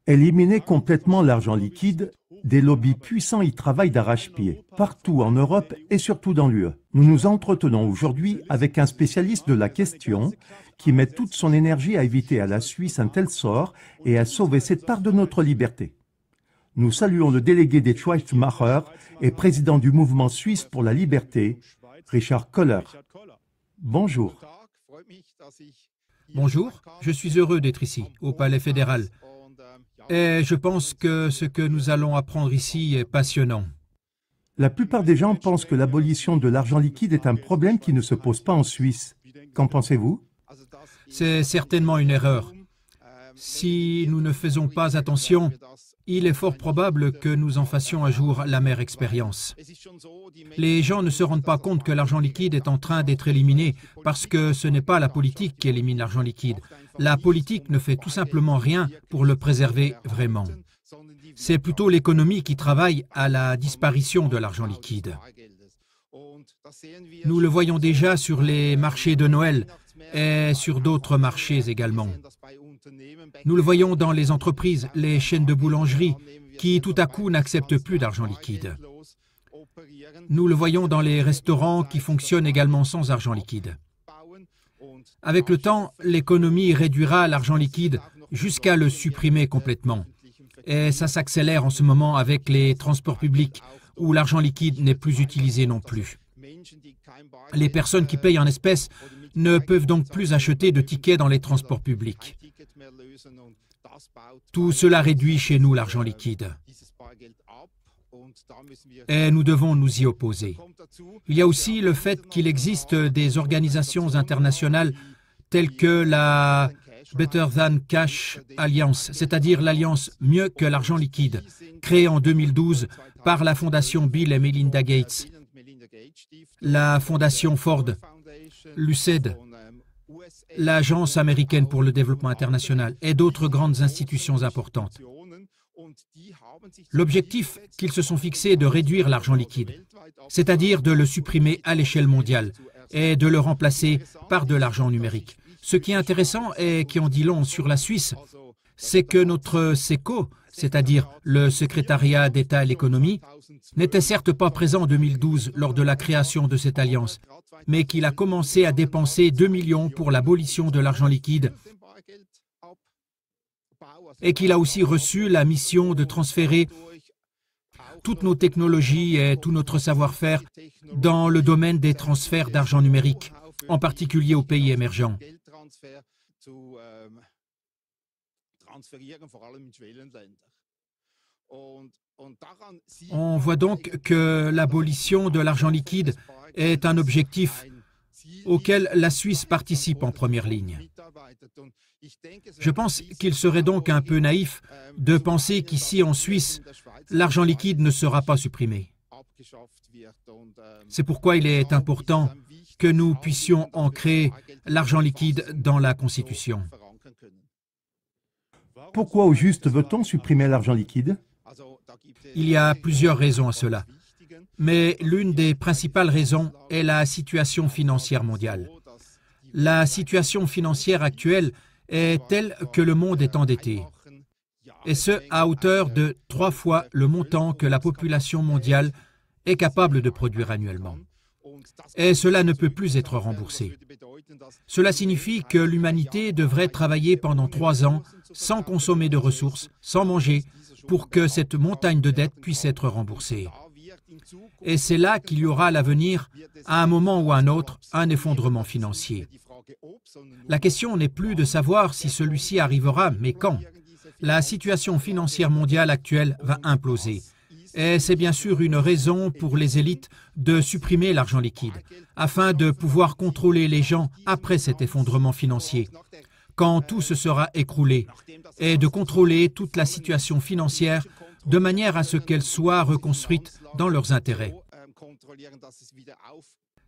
Éliminer complètement l'argent liquide, des lobbies puissants y travaillent d'arrache-pied, partout en Europe et surtout dans l'UE. Nous nous entretenons aujourd'hui avec un spécialiste de la question qui met toute son énergie à éviter à la Suisse un tel sort et à sauver cette part de notre liberté. Nous saluons le délégué des Schweizmacher et président du mouvement suisse pour la liberté, Richard Koller. Bonjour. Bonjour, je suis heureux d'être ici, au Palais fédéral. Et je pense que ce que nous allons apprendre ici est passionnant. La plupart des gens pensent que l'abolition de l'argent liquide est un problème qui ne se pose pas en Suisse. Qu'en pensez-vous? C'est certainement une erreur. Si nous ne faisons pas attention, il est fort probable que nous en fassions un jour l'amère expérience. Les gens ne se rendent pas compte que l'argent liquide est en train d'être éliminé parce que ce n'est pas la politique qui élimine l'argent liquide. La politique ne fait tout simplement rien pour le préserver vraiment. C'est plutôt l'économie qui travaille à la disparition de l'argent liquide. Nous le voyons déjà sur les marchés de Noël et sur d'autres marchés également. Nous le voyons dans les entreprises, les chaînes de boulangerie, qui tout à coup n'acceptent plus d'argent liquide. Nous le voyons dans les restaurants qui fonctionnent également sans argent liquide. Avec le temps, l'économie réduira l'argent liquide jusqu'à le supprimer complètement. Et ça s'accélère en ce moment avec les transports publics, où l'argent liquide n'est plus utilisé non plus. Les personnes qui payent en espèces ne peuvent donc plus acheter de tickets dans les transports publics. Tout cela réduit chez nous l'argent liquide. Et nous devons nous y opposer. Il y a aussi le fait qu'il existe des organisations internationales telles que la Better Than Cash Alliance, c'est-à-dire l'alliance mieux que l'argent liquide, créée en 2012 par la fondation Bill et Melinda Gates, la fondation Ford, l'USAID, l'Agence américaine pour le développement international et d'autres grandes institutions importantes. L'objectif qu'ils se sont fixés est de réduire l'argent liquide, c'est-à-dire de le supprimer à l'échelle mondiale et de le remplacer par de l'argent numérique. Ce qui est intéressant et qui en dit long sur la Suisse, c'est que notre SECO, c'est-à-dire le secrétariat d'État à l'économie, n'était certes pas présent en 2012 lors de la création de cette alliance, mais qu'il a commencé à dépenser 2 millions pour l'abolition de l'argent liquide et qu'il a aussi reçu la mission de transférer toutes nos technologies et tout notre savoir-faire dans le domaine des transferts d'argent numérique, en particulier aux pays émergents. On voit donc que l'abolition de l'argent liquide est un objectif auquel la Suisse participe en première ligne. Je pense qu'il serait donc un peu naïf de penser qu'ici en Suisse, l'argent liquide ne sera pas supprimé. C'est pourquoi il est important que nous puissions ancrer l'argent liquide dans la Constitution. Pourquoi au juste veut-on supprimer l'argent liquide? Il y a plusieurs raisons à cela. Mais l'une des principales raisons est la situation financière mondiale. La situation financière actuelle est telle que le monde est endetté, et ce, à hauteur de 3 fois le montant que la population mondiale est capable de produire annuellement. Et cela ne peut plus être remboursé. Cela signifie que l'humanité devrait travailler pendant 3 ans sans consommer de ressources, sans manger, pour que cette montagne de dettes puisse être remboursée. Et c'est là qu'il y aura à l'avenir, à un moment ou à un autre, un effondrement financier. La question n'est plus de savoir si celui-ci arrivera, mais quand. La situation financière mondiale actuelle va imploser. Et c'est bien sûr une raison pour les élites de supprimer l'argent liquide, afin de pouvoir contrôler les gens après cet effondrement financier, quand tout se sera écroulé, et de contrôler toute la situation financière de manière à ce qu'elle soit reconstruite dans leurs intérêts.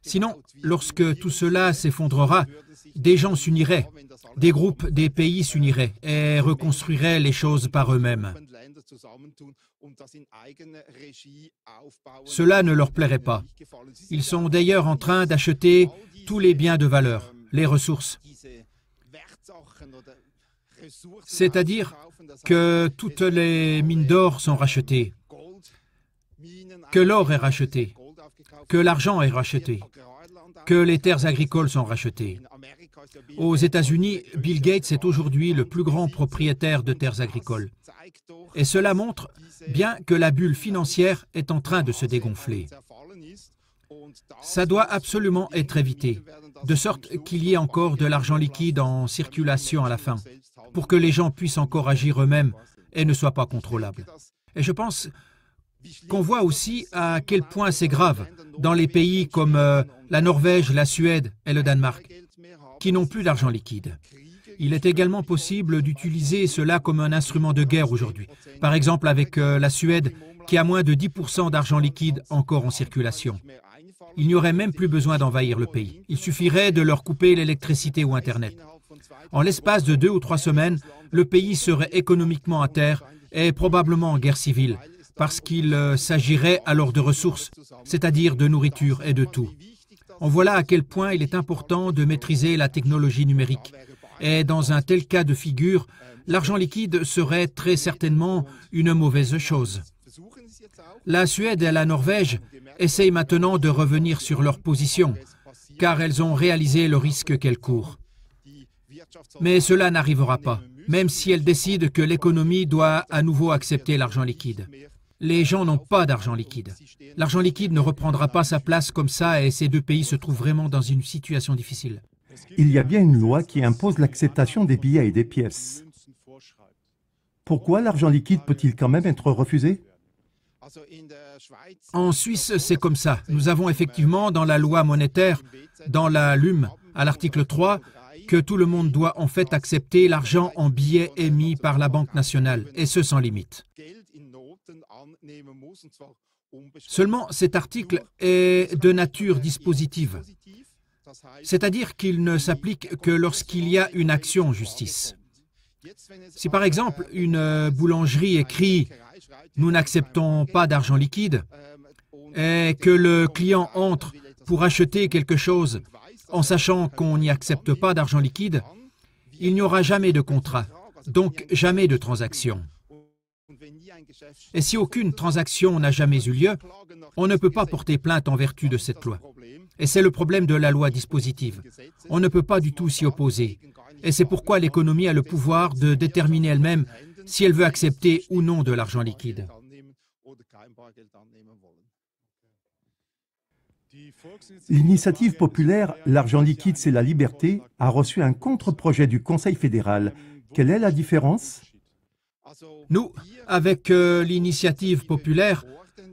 Sinon, lorsque tout cela s'effondrera, des gens s'uniraient, des groupes, des pays s'uniraient et reconstruiraient les choses par eux-mêmes. Cela ne leur plairait pas. Ils sont d'ailleurs en train d'acheter tous les biens de valeur, les ressources. C'est-à-dire que toutes les mines d'or sont rachetées, que l'or est racheté, que l'argent est racheté, que les terres agricoles sont rachetées. Aux États-Unis, Bill Gates est aujourd'hui le plus grand propriétaire de terres agricoles. Et cela montre bien que la bulle financière est en train de se dégonfler. Ça doit absolument être évité, de sorte qu'il y ait encore de l'argent liquide en circulation à la fin, pour que les gens puissent encore agir eux-mêmes et ne soient pas contrôlables. Et je pense qu'on voit aussi à quel point c'est grave dans les pays comme la Norvège, la Suède et le Danemark, qui n'ont plus d'argent liquide. Il est également possible d'utiliser cela comme un instrument de guerre aujourd'hui. Par exemple avec la Suède, qui a moins de 10% d'argent liquide encore en circulation. Il n'y aurait même plus besoin d'envahir le pays. Il suffirait de leur couper l'électricité ou Internet. En l'espace de 2 ou 3 semaines, le pays serait économiquement à terre et probablement en guerre civile, parce qu'il s'agirait alors de ressources, c'est-à-dire de nourriture et de tout. On voit là à quel point il est important de maîtriser la technologie numérique. Et dans un tel cas de figure, l'argent liquide serait très certainement une mauvaise chose. La Suède et la Norvège essayent maintenant de revenir sur leur position, car elles ont réalisé le risque qu'elles courent. Mais cela n'arrivera pas, même si elles décident que l'économie doit à nouveau accepter l'argent liquide. Les gens n'ont pas d'argent liquide. L'argent liquide ne reprendra pas sa place comme ça et ces deux pays se trouvent vraiment dans une situation difficile. Il y a bien une loi qui impose l'acceptation des billets et des pièces. Pourquoi l'argent liquide peut-il quand même être refusé? En Suisse, c'est comme ça. Nous avons effectivement dans la loi monétaire, dans la LUM, à l'article 3, que tout le monde doit en fait accepter l'argent en billets émis par la Banque nationale, et ce sans limite. Seulement, cet article est de nature dispositive, c'est-à-dire qu'il ne s'applique que lorsqu'il y a une action en justice. Si par exemple une boulangerie écrit « Nous n'acceptons pas d'argent liquide » et que le client entre pour acheter quelque chose en sachant qu'on n'y accepte pas d'argent liquide, il n'y aura jamais de contrat, donc jamais de transaction. Et si aucune transaction n'a jamais eu lieu, on ne peut pas porter plainte en vertu de cette loi. Et c'est le problème de la loi dispositive. On ne peut pas du tout s'y opposer. Et c'est pourquoi l'économie a le pouvoir de déterminer elle-même si elle veut accepter ou non de l'argent liquide. L'initiative populaire « L'argent liquide, c'est la liberté » a reçu un contre-projet du Conseil fédéral. Quelle est la différence? Nous, avec l'initiative populaire,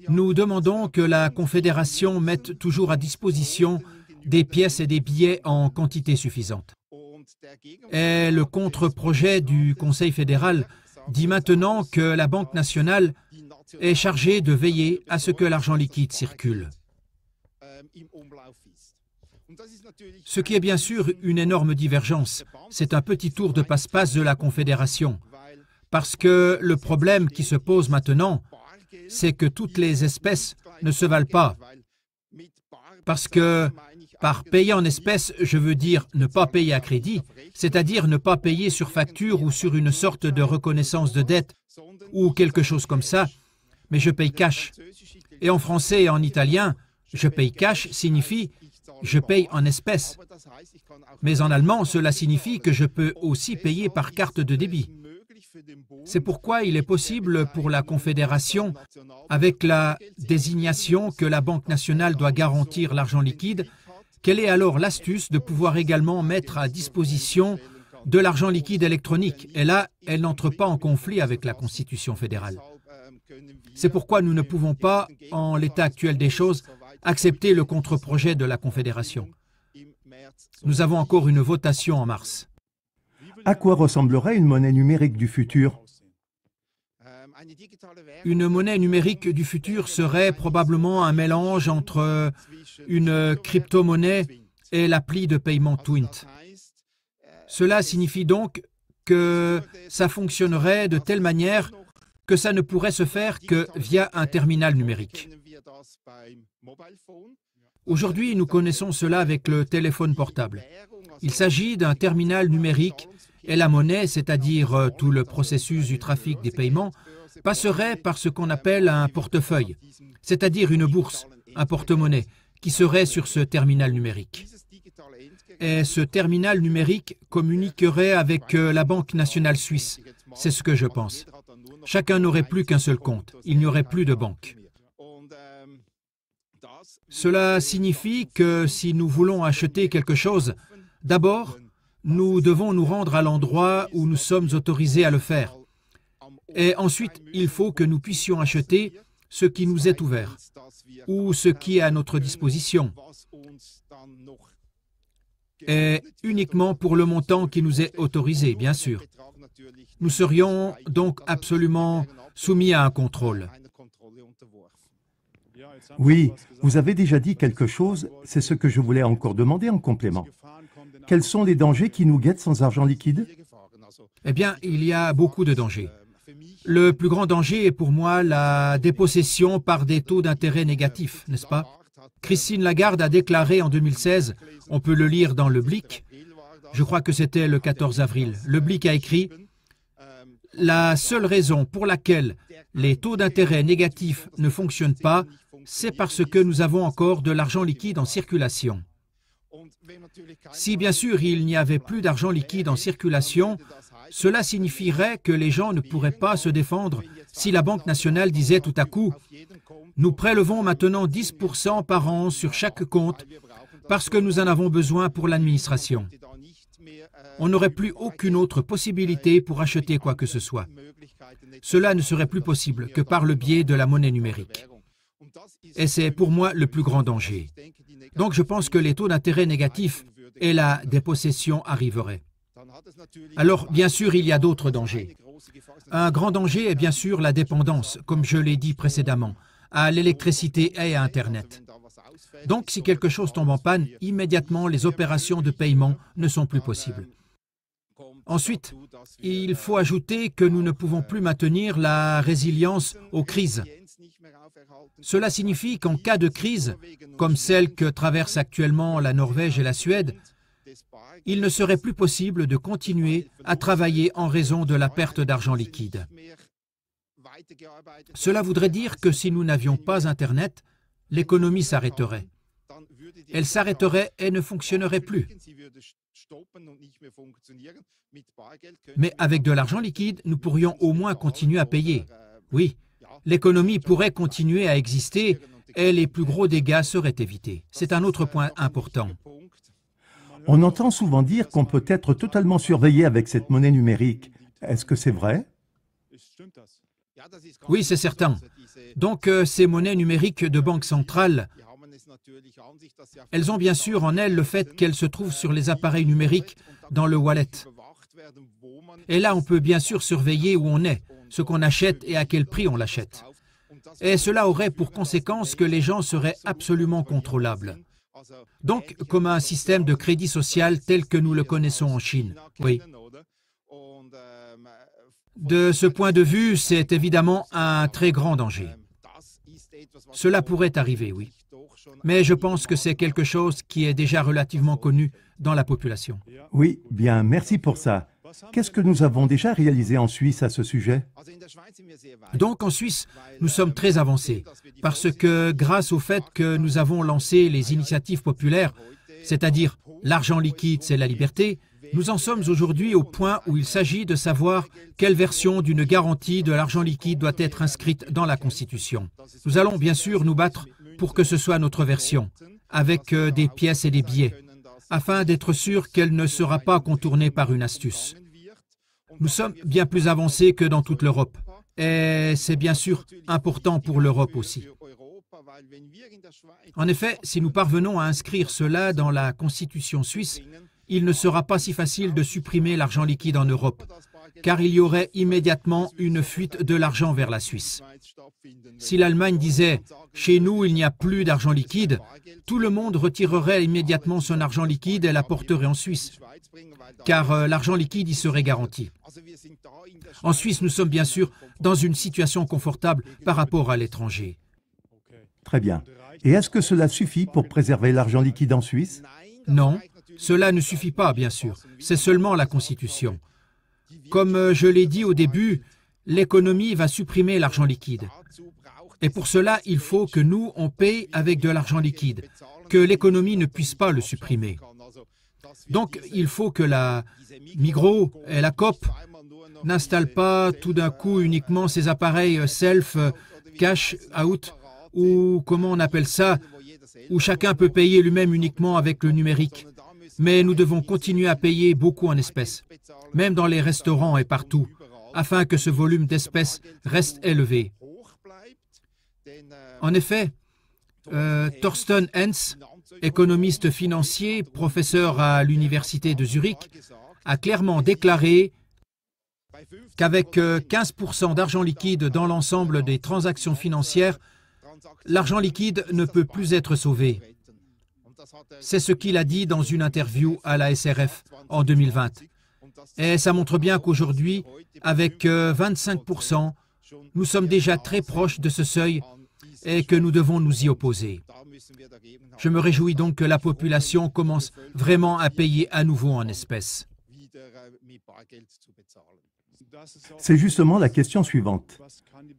nous demandons que la Confédération mette toujours à disposition des pièces et des billets en quantité suffisante. Et le contre-projet du Conseil fédéral dit maintenant que la Banque nationale est chargée de veiller à ce que l'argent liquide circule. Ce qui est bien sûr une énorme divergence. C'est un petit tour de passe-passe de la Confédération. Parce que le problème qui se pose maintenant, c'est que toutes les espèces ne se valent pas. Parce que par payer en espèces, je veux dire ne pas payer à crédit, c'est-à-dire ne pas payer sur facture ou sur une sorte de reconnaissance de dette ou quelque chose comme ça, mais je paye cash. Et en français et en italien, je paye cash signifie je paye en espèces. Mais en allemand, cela signifie que je peux aussi payer par carte de débit. C'est pourquoi il est possible pour la Confédération, avec la désignation que la Banque nationale doit garantir l'argent liquide, quelle est alors l'astuce de pouvoir également mettre à disposition de l'argent liquide électronique. Et là, elle n'entre pas en conflit avec la Constitution fédérale. C'est pourquoi nous ne pouvons pas, en l'état actuel des choses, accepter le contre-projet de la Confédération. Nous avons encore une votation en mars. À quoi ressemblerait une monnaie numérique du futur? Une monnaie numérique du futur serait probablement un mélange entre une crypto-monnaie et l'appli de paiement Twint. Cela signifie donc que ça fonctionnerait de telle manière que ça ne pourrait se faire que via un terminal numérique. Aujourd'hui, nous connaissons cela avec le téléphone portable. Il s'agit d'un terminal numérique et la monnaie, c'est-à-dire tout le processus du trafic des paiements, passerait par ce qu'on appelle un portefeuille, c'est-à-dire une bourse, un porte-monnaie, qui serait sur ce terminal numérique. Et ce terminal numérique communiquerait avec la Banque nationale suisse. C'est ce que je pense. Chacun n'aurait plus qu'un seul compte. Il n'y aurait plus de banque. Cela signifie que si nous voulons acheter quelque chose, d'abord, nous devons nous rendre à l'endroit où nous sommes autorisés à le faire. Et ensuite, il faut que nous puissions acheter ce qui nous est ouvert ou ce qui est à notre disposition. Et uniquement pour le montant qui nous est autorisé, bien sûr. Nous serions donc absolument soumis à un contrôle. Oui, vous avez déjà dit quelque chose, c'est ce que je voulais encore demander en complément. Quels sont les dangers qui nous guettent sans argent liquide? Eh bien, il y a beaucoup de dangers. Le plus grand danger est pour moi la dépossession par des taux d'intérêt négatifs, n'est-ce pas? Christine Lagarde a déclaré en 2016, on peut le lire dans le Blick, je crois que c'était le 14 avril, le Blick a écrit « La seule raison pour laquelle les taux d'intérêt négatifs ne fonctionnent pas, c'est parce que nous avons encore de l'argent liquide en circulation. » Si bien sûr il n'y avait plus d'argent liquide en circulation, cela signifierait que les gens ne pourraient pas se défendre si la Banque nationale disait tout à coup « Nous prélevons maintenant 10% par an sur chaque compte parce que nous en avons besoin pour l'administration. » On n'aurait plus aucune autre possibilité pour acheter quoi que ce soit. Cela ne serait plus possible que par le biais de la monnaie numérique. Et c'est pour moi le plus grand danger. Donc je pense que les taux d'intérêt négatifs et la dépossession arriveraient. Alors, bien sûr, il y a d'autres dangers. Un grand danger est bien sûr la dépendance, comme je l'ai dit précédemment, à l'électricité et à Internet. Donc, si quelque chose tombe en panne, immédiatement, les opérations de paiement ne sont plus possibles. Ensuite, il faut ajouter que nous ne pouvons plus maintenir la résilience aux crises. Cela signifie qu'en cas de crise, comme celle que traversent actuellement la Norvège et la Suède, il ne serait plus possible de continuer à travailler en raison de la perte d'argent liquide. Cela voudrait dire que si nous n'avions pas Internet, l'économie s'arrêterait. Elle s'arrêterait et ne fonctionnerait plus. Mais avec de l'argent liquide, nous pourrions au moins continuer à payer. Oui, l'économie pourrait continuer à exister et les plus gros dégâts seraient évités. C'est un autre point important. On entend souvent dire qu'on peut être totalement surveillé avec cette monnaie numérique. Est-ce que c'est vrai? Oui, c'est certain. Donc, ces monnaies numériques de banque centrale, elles ont bien sûr en elles le fait qu'elles se trouvent sur les appareils numériques dans le wallet. Et là, on peut bien sûr surveiller où on est, ce qu'on achète et à quel prix on l'achète. Et cela aurait pour conséquence que les gens seraient absolument contrôlables. Donc, comme un système de crédit social tel que nous le connaissons en Chine. Oui. De ce point de vue, c'est évidemment un très grand danger. Cela pourrait arriver, oui. Mais je pense que c'est quelque chose qui est déjà relativement connu dans la population. Oui, bien, merci pour ça. Qu'est-ce que nous avons déjà réalisé en Suisse à ce sujet? Donc en Suisse, nous sommes très avancés, parce que grâce au fait que nous avons lancé les initiatives populaires, c'est-à-dire l'argent liquide, c'est la liberté, nous en sommes aujourd'hui au point où il s'agit de savoir quelle version d'une garantie de l'argent liquide doit être inscrite dans la Constitution. Nous allons bien sûr nous battre pour que ce soit notre version, avec des pièces et des billets, afin d'être sûr qu'elle ne sera pas contournée par une astuce. Nous sommes bien plus avancés que dans toute l'Europe, et c'est bien sûr important pour l'Europe aussi. En effet, si nous parvenons à inscrire cela dans la Constitution suisse, il ne sera pas si facile de supprimer l'argent liquide en Europe, car il y aurait immédiatement une fuite de l'argent vers la Suisse. Si l'Allemagne disait « chez nous, il n'y a plus d'argent liquide », tout le monde retirerait immédiatement son argent liquide et l'apporterait en Suisse, car l'argent liquide y serait garanti. En Suisse, nous sommes bien sûr dans une situation confortable par rapport à l'étranger. Très bien. Et est-ce que cela suffit pour préserver l'argent liquide en Suisse? Non, cela ne suffit pas, bien sûr. C'est seulement la Constitution. Comme je l'ai dit au début, l'économie va supprimer l'argent liquide. Et pour cela, il faut que nous, on paye avec de l'argent liquide, que l'économie ne puisse pas le supprimer. Donc, il faut que la Migros et la Coop n'installent pas tout d'un coup uniquement ces appareils self-cash out, ou comment on appelle ça, où chacun peut payer lui-même uniquement avec le numérique. Mais nous devons continuer à payer beaucoup en espèces, même dans les restaurants et partout, afin que ce volume d'espèces reste élevé. En effet, Thorsten Hens, économiste financier, professeur à l'université de Zurich, a clairement déclaré qu'avec 15% d'argent liquide dans l'ensemble des transactions financières, l'argent liquide ne peut plus être sauvé. C'est ce qu'il a dit dans une interview à la SRF en 2020. Et ça montre bien qu'aujourd'hui, avec 25%, nous sommes déjà très proches de ce seuil et que nous devons nous y opposer. Je me réjouis donc que la population commence vraiment à payer à nouveau en espèces. C'est justement la question suivante.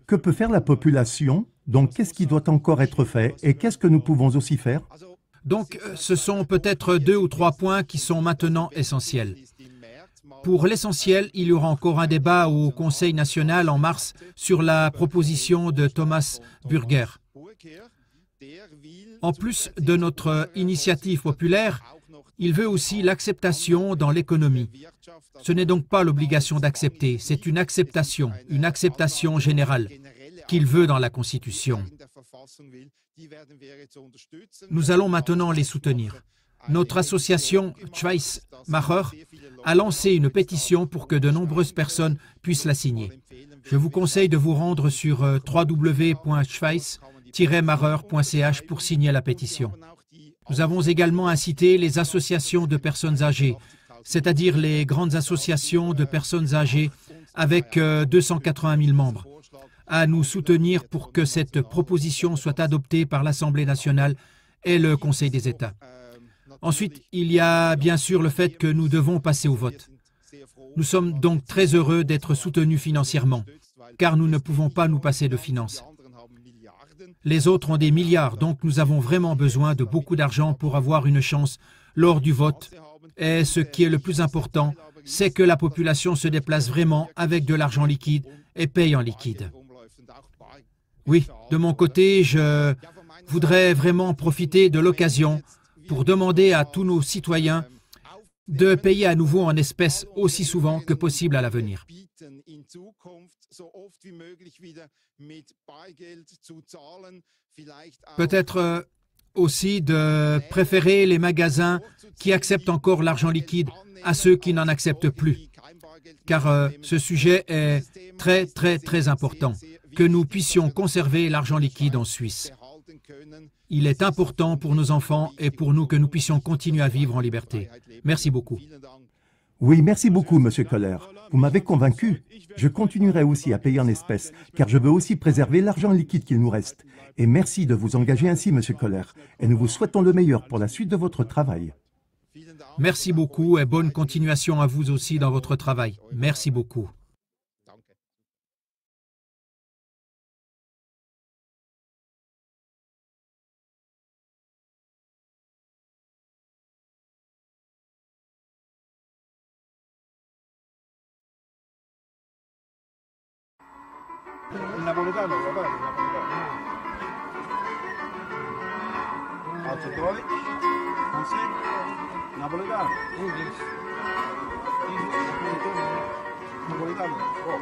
Que peut faire la population? Donc, qu'est-ce qui doit encore être fait et qu'est-ce que nous pouvons aussi faire? Donc, ce sont peut-être 2 ou 3 points qui sont maintenant essentiels. Pour l'essentiel, il y aura encore un débat au Conseil national en mars sur la proposition de Thomas Burger. En plus de notre initiative populaire, il veut aussi l'acceptation dans l'économie. Ce n'est donc pas l'obligation d'accepter, c'est une acceptation générale qu'il veut dans la Constitution. Nous allons maintenant les soutenir. Notre association Schweizmacher a lancé une pétition pour que de nombreuses personnes puissent la signer. Je vous conseille de vous rendre sur www.schweiz-macher.ch pour signer la pétition. Nous avons également incité les associations de personnes âgées, c'est-à-dire les grandes associations de personnes âgées avec 280 000 membres, à nous soutenir pour que cette proposition soit adoptée par l'Assemblée nationale et le Conseil des États. Ensuite, il y a bien sûr le fait que nous devons passer au vote. Nous sommes donc très heureux d'être soutenus financièrement, car nous ne pouvons pas nous passer de finances. Les autres ont des milliards, donc nous avons vraiment besoin de beaucoup d'argent pour avoir une chance lors du vote. Et ce qui est le plus important, c'est que la population se déplace vraiment avec de l'argent liquide et paye en liquide. Oui, de mon côté, je voudrais vraiment profiter de l'occasion pour demander à tous nos citoyens de payer à nouveau en espèces aussi souvent que possible à l'avenir. Peut-être aussi de préférer les magasins qui acceptent encore l'argent liquide à ceux qui n'en acceptent plus, car ce sujet est très, très, très important, que nous puissions conserver l'argent liquide en Suisse. Il est important pour nos enfants et pour nous que nous puissions continuer à vivre en liberté. Merci beaucoup. Oui, merci beaucoup, Monsieur Koller. Vous m'avez convaincu. Je continuerai aussi à payer en espèces, car je veux aussi préserver l'argent liquide qu'il nous reste. Et merci de vous engager ainsi, Monsieur Koller. Et nous vous souhaitons le meilleur pour la suite de votre travail. Merci beaucoup et bonne continuation à vous aussi dans votre travail. Merci beaucoup. Il napoletano, lo parli, il napoletano. Altro trovi? Così? Napoletano? Napoletano? Oh.